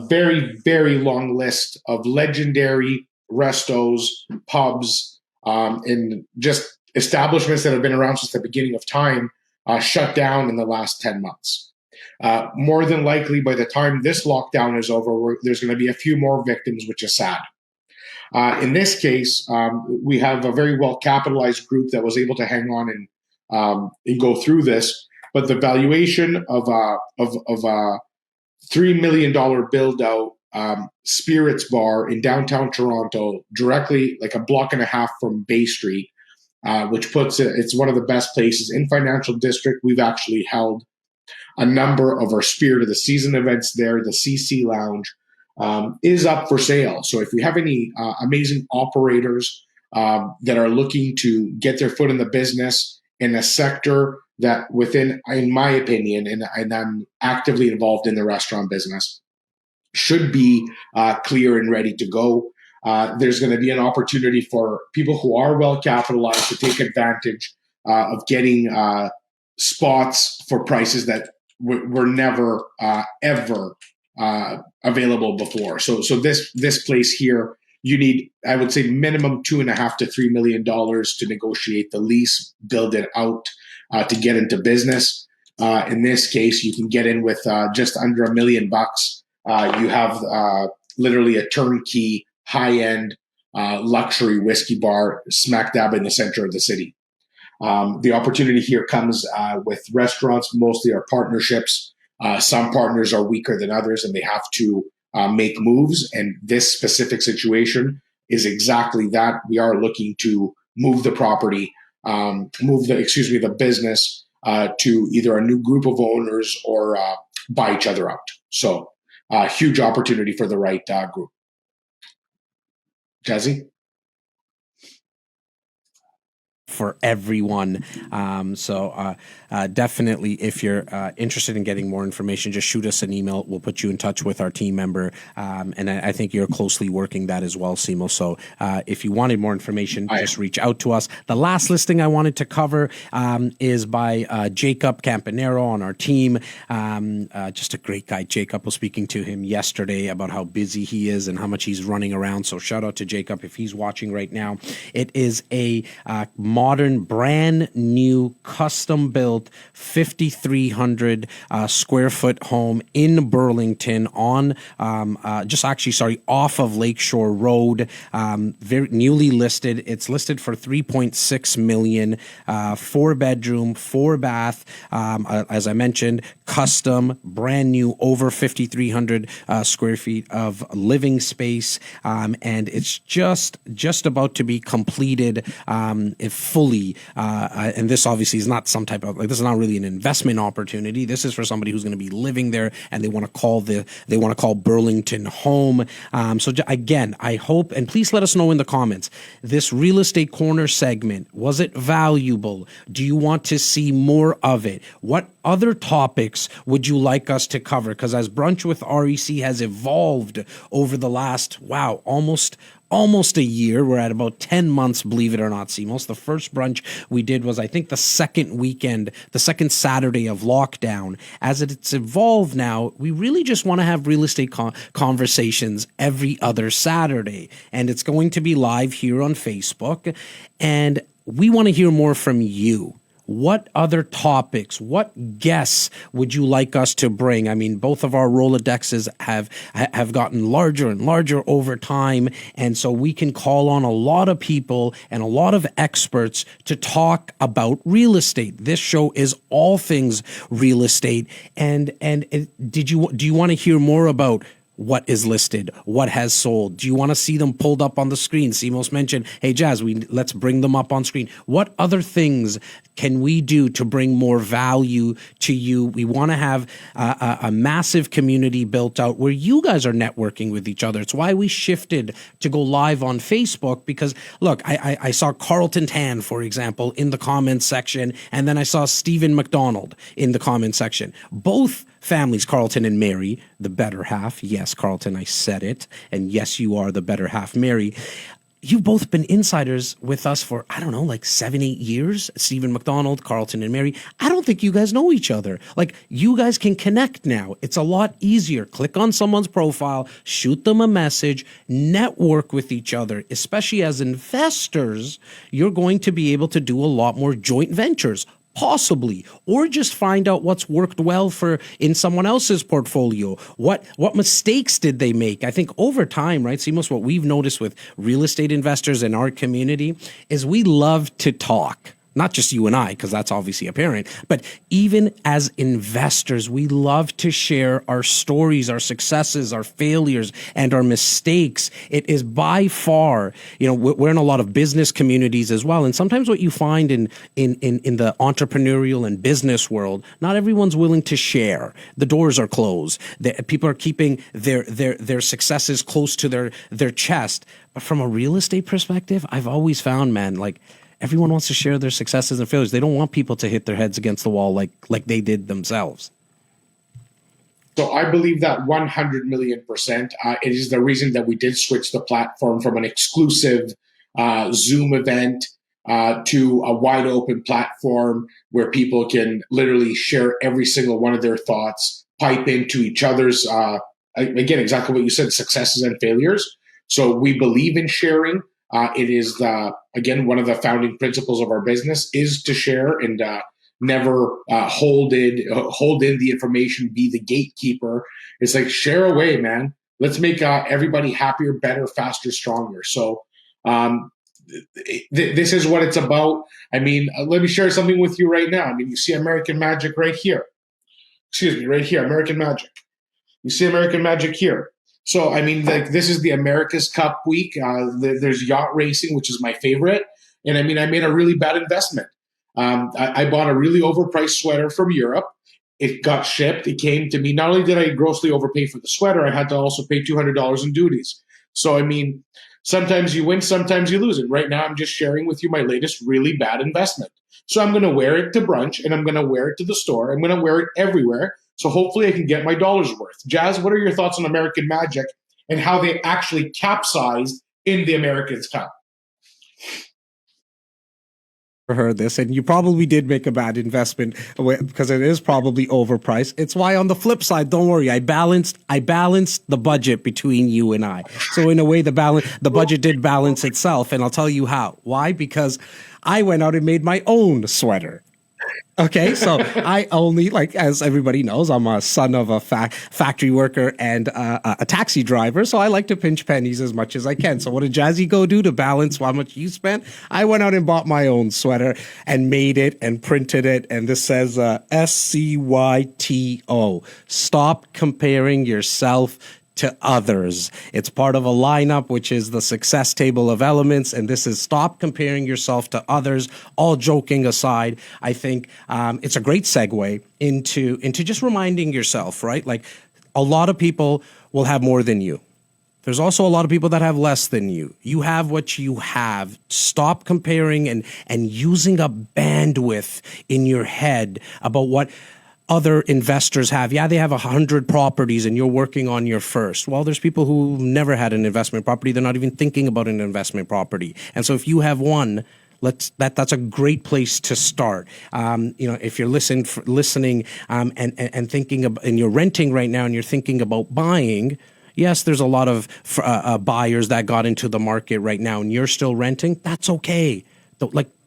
very, very long list of legendary restos, pubs, and just establishments that have been around since the beginning of time shut down in the last 10 months. More than likely, by the time this lockdown is over, there's going to be a few more victims, which is sad. In this case, we have a very well-capitalized group that was able to hang on and go through this. But the valuation of a $3 million build-out spirits bar in downtown Toronto, directly like a block and a half from Bay Street, which puts it's one of the best places in Financial District. We've actually held a number of our Spirit of the Season events there. The CC Lounge is up for sale. So if we have any amazing operators that are looking to get their foot in the business in a sector that within, in my opinion, and I'm actively involved in the restaurant business, should be clear and ready to go. There's going to be an opportunity for people who are well capitalized to take advantage of getting spots for prices that were never ever available before. So this place here, you need, I would say, minimum $2.5 to $3 million to negotiate the lease, build it out, to get into business. In this case, you can get in with just under $1 million. You have literally a turnkey, high-end luxury whiskey bar smack dab in the center of the city. The opportunity here comes with restaurants, mostly are partnerships. Some partners are weaker than others, and they have to make moves. And this specific situation is exactly that. We are looking to move the property, the business to either a new group of owners or buy each other out. So huge opportunity for the right group. Jazzy? For everyone. Definitely, if you're interested in getting more information, just shoot us an email. We'll put you in touch with our team member. And I think you're closely working that as well, Simos. So if you wanted more information, just reach out to us. The last listing I wanted to cover is by Jacob Campanero on our team. Just a great guy. Jacob was speaking to him yesterday about how busy he is and how much he's running around. So shout out to Jacob if he's watching right now. It is a modern, brand new, custom built 5,300 square foot home in Burlington on off of Lakeshore Road. Very newly listed. It's listed for $3.6 million. 4-bedroom, 4-bath. As I mentioned, custom, brand new, over 5,300 square feet of living space, and it's just about to be completed fully. And this obviously is not some type of this is not really an investment opportunity. This is for somebody who's going to be living there and they want to call Burlington home. So again, I hope, and please let us know in the comments, this real estate corner segment, was it valuable? Do you want to see more of it? What other topics would you like us to cover? Because as Brunch with REC has evolved over the last, almost a year. We're at about 10 months, believe it or not, Simos. The first brunch we did was, I think, the second Saturday of lockdown. As it's evolved now, we really just want to have real estate conversations every other Saturday. And it's going to be live here on Facebook. And we want to hear more from you. What other topics, what guests would you like us to bring? I mean, both of our Rolodexes have gotten larger and larger over time, and so we can call on a lot of people and a lot of experts to talk about real estate. This show is all things real estate. And do you want to hear more about what is listed, what has sold? Do you want to see them pulled up on the screen? Simos mentioned, hey, Jas, let's bring them up on screen. What other things can we do to bring more value to you? We want to have a massive community built out where you guys are networking with each other. It's why we shifted to go live on Facebook, because, look, I saw Carlton Tan, for example, in the comments section, and then I saw Stephen McDonald in the comments section. Both families, Carlton and Mary, the better half. Yes, Carlton, I said it. And yes, you are the better half, Mary. You've both been insiders with us for, 7-8 years. Stephen McDonald, Carlton and Mary. I don't think you guys know each other. You guys can connect now. It's a lot easier. Click on someone's profile, shoot them a message, network with each other. Especially as investors, you're going to be able to do a lot more joint ventures. Possibly, or just find out what's worked well in someone else's portfolio. What mistakes did they make? I think over time, right, Simos, what we've noticed with real estate investors in our community is we love to talk. Not just you and I, because that's obviously apparent, but even as investors, we love to share our stories, our successes, our failures, and our mistakes. It is by far, we're in a lot of business communities as well. And sometimes what you find in the entrepreneurial and business world, not everyone's willing to share. The doors are closed. People are keeping their successes close to their chest. But from a real estate perspective, I've always found, man, everyone wants to share their successes and failures. They don't want people to hit their heads against the wall like they did themselves. So I believe that 100 million percent. It is the reason that we did switch the platform from an exclusive Zoom event to a wide open platform where people can literally share every single one of their thoughts, pipe into each other's, again, exactly what you said, successes and failures. So we believe in sharing. It is, again, one of the founding principles of our business is to share and never hold in the information, be the gatekeeper. It's share away, man. Let's make everybody happier, better, faster, stronger. So this is what it's about. Let me share something with you right now. You see American Magic right here. Excuse me, right here, American Magic. You see American Magic here. So, I mean, like this is the America's Cup week. There's yacht racing, which is my favorite. And I mean, I made a really bad investment. I bought a really overpriced sweater from Europe. It got shipped. It came to me. Not only did I grossly overpay for the sweater, I had to also pay $200 in duties. So, I mean, sometimes you win, sometimes you lose. And right now, I'm just sharing with you my latest really bad investment. So, I'm going to wear it to brunch and I'm going to wear it to the store. I'm going to wear it everywhere. So hopefully I can get my dollar's worth. Jas, what are your thoughts on American Magic and how they actually capsized in the Americans Cup? Heard this, and you probably did make a bad investment because it is probably overpriced. It's why on the flip side, don't worry, I balanced the budget between you and I. So in a way, the budget did balance itself, and I'll tell you how. Why? Because I went out and made my own sweater. Okay, so I only, like, as everybody knows, I'm a son of a factory worker and a taxi driver, so I like to pinch pennies as much as I can. So what did Jazzy go do to balance how much you spent? I went out and bought my own sweater and made it and printed it, and this says SCYTO. Stop comparing yourself to others. It's part of a lineup, which is the success table of elements. And this is stop comparing yourself to others. All joking aside, I think it's a great segue into just reminding yourself, right? Like a lot of people will have more than you. There's also a lot of people that have less than you. You have what you have. Stop comparing and using a bandwidth in your head about what other investors have. Yeah, they have 100 properties and you're working on your first. Well, there's people who never had an investment property. They're not even thinking about an investment property. And so if you have one, that's a great place to start. If you're listening and thinking about, and you're renting right now and you're thinking about buying, yes, there's a lot of buyers that got into the market right now and you're still renting. That's okay.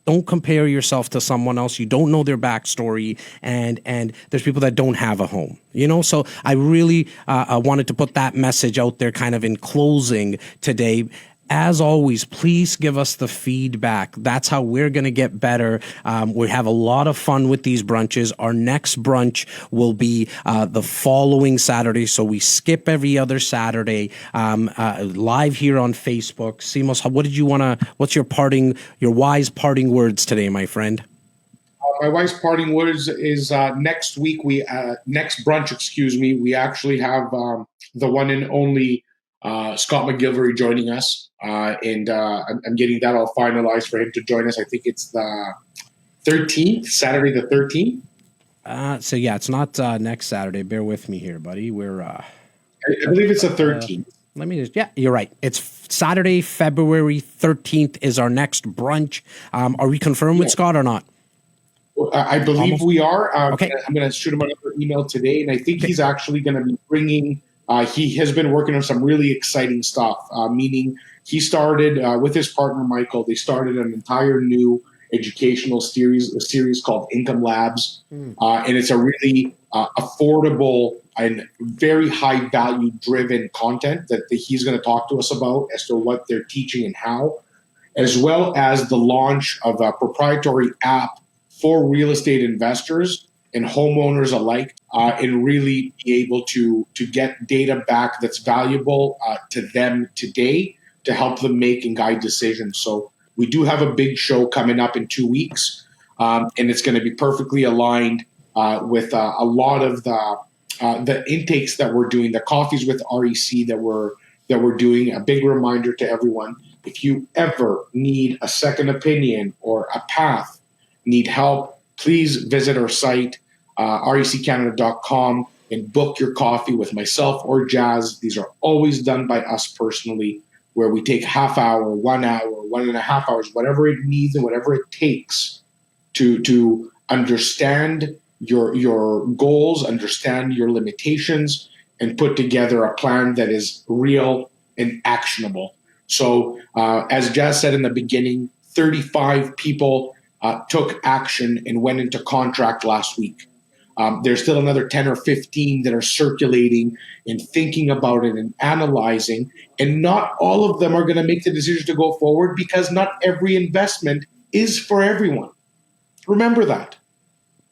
Don't compare yourself to someone else. You don't know their backstory, and there's people that don't have a home. So I really wanted to put that message out there, kind of in closing today. As always, please give us the feedback. That's how we're going to get better. We have a lot of fun with these brunches. Our next brunch will be the following Saturday. So we skip every other Saturday, live here on Facebook. Simos, what's your wise parting words today, my friend? My wife's parting words is next week, next brunch, we actually have the one and only Scott McGilvery joining us. And I'm getting that all finalized for him to join us. I think it's the 13th, Saturday the 13th. So yeah, it's not next Saturday. Bear with me here, buddy. I believe it's the 13th. Yeah, you're right. It's Saturday, February 13th is our next brunch. Are we confirmed with Scott or not? I believe we are. Okay. I'm going to shoot him another email today, and I think he's actually going to be bringing. He has been working on some really exciting stuff. Meaning, he started with his partner Michael. They started an entire new educational series called Income Labs, and it's a really affordable and very high value driven content that he's going to talk to us about as to what they're teaching and how, as well as the launch of a proprietary app for real estate investors and homeowners alike, and really be able to get data back that's valuable to them today to help them make and guide decisions. So we do have a big show coming up in 2 weeks, and it's going to be perfectly aligned with a lot of the intakes that we're doing, the coffees with REC that we're doing. A big reminder to everyone: if you ever need a second opinion or a path, need help, please visit our site, reccanada.com, and book your coffee with myself or Jas. These are always done by us personally, where we take half hour, 1 hour, 1.5 hours, whatever it needs and whatever it takes to understand your goals, understand your limitations, and put together a plan that is real and actionable. So as Jas said in the beginning, 35 people took action and went into contract last week. There's still another 10 or 15 that are circulating and thinking about it and analyzing. And not all of them are going to make the decision to go forward, because not every investment is for everyone. Remember that.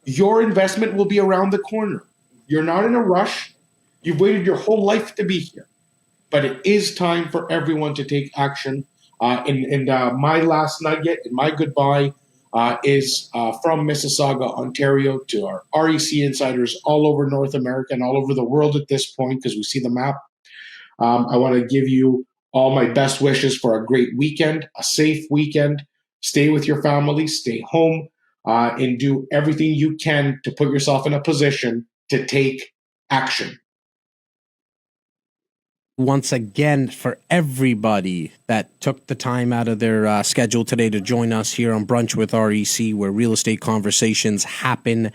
Your investment will be around the corner. You're not in a rush. You've waited your whole life to be here. but it is time for everyone to take action. And my last nugget and my goodbye is from Mississauga, Ontario, to our REC insiders all over North America and all over the world at this point, because we see the map. I want to give you all my best wishes for a great weekend, a safe weekend. Stay with your family, stay home, and do everything you can to put yourself in a position to take action. Once again, for everybody that took the time out of their schedule today to join us here on Brunch with REC, where real estate conversations happen.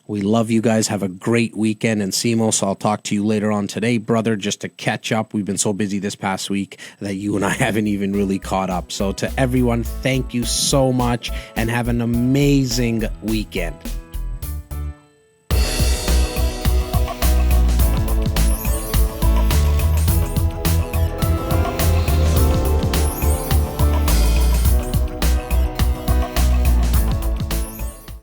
We love you guys. Have a great weekend. And Simos, I'll talk to you later on today, brother, just to catch up. We've been so busy this past week that you and I haven't even really caught up. So to everyone, thank you so much and have an amazing weekend.